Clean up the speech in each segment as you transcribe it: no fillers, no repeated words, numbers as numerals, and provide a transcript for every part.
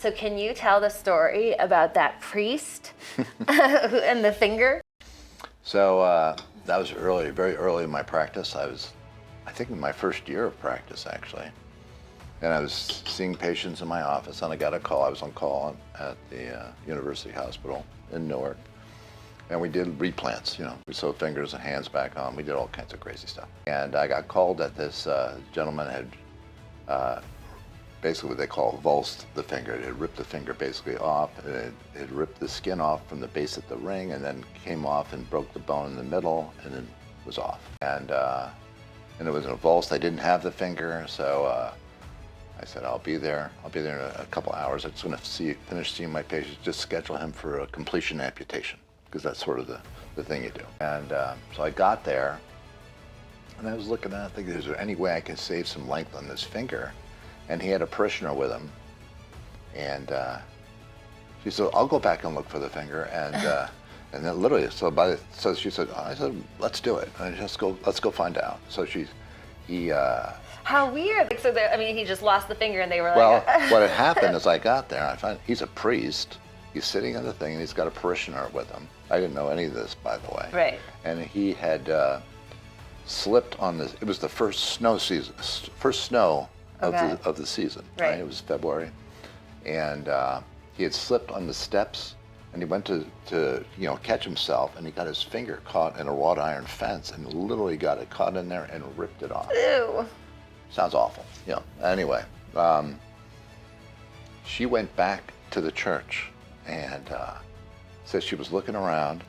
So can you tell the story about that priest and the finger? So that was early, very early in my practice. I think in my first year of practice, actually. And I was seeing patients in my office, and I got a call. I was on call at the University Hospital in Newark. And we did replants, we sewed fingers and hands back on. We did all kinds of crazy stuff. And I got called that this gentleman had basically what they call avulsed the finger. It had ripped the finger basically off. It had ripped the skin off from the base of the ring and then came off and broke the bone in the middle and then was off. And it was an avulsed. I didn't have the finger, so I said, I'll be there. I'll be there in a couple hours. I'm just going to finish seeing my patients, just schedule him for a completion amputation, because that's sort of the thing you do. And so I got there, and I was looking at it, thinking, is there any way I can save some length on this finger? And he had a parishioner with him, and she said, I'll go back and look for the finger. And then literally, so she said, I said, let's do it. And let's go find out. So How weird. So he just lost the finger and they were well, like... what had happened is I got there, I found he's a priest. He's sitting on the thing, and he's got a parishioner with him. I didn't know any of this, by the way. Right. And he had slipped on this. It was the first snow season, first snow of the season. Right. It was February, and he had slipped on the steps, and he went to catch himself, and he got his finger caught in a wrought iron fence, and literally got it caught in there and ripped it off. Ew. Sounds awful. Anyway, she went back to the church and said she was looking around,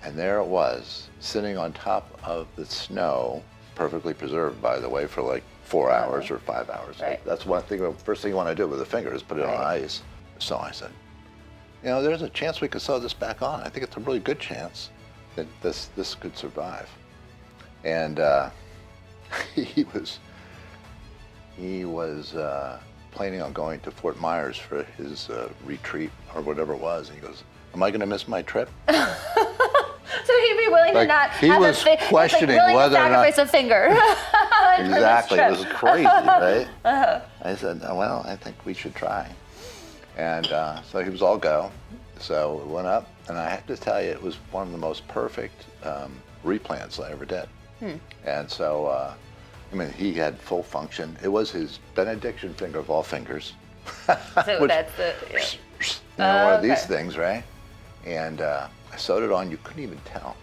and there it was, sitting on top of the snow, perfectly preserved, by the way, for like 4 hours or 5 hours. Right. That's one thing. The first thing you want to do with a finger is put it on ice. So I said, there's a chance we could sew this back on. I think it's a really good chance that this could survive. And he was planning on going to Fort Myers for his retreat or whatever it was. And he goes, am I going to miss my trip? So he'd be willing to not he have was a questioning willing whether to or not sacrifice a finger. exactly. It was crazy, right? I said, well, I think we should try. And so he was all go. So we went up, and I have to tell you, it was one of the most perfect replants I ever did. And so, he had full function. It was his benediction finger of all fingers. So that's the... One of these things, right? And I sewed it on. You couldn't even tell.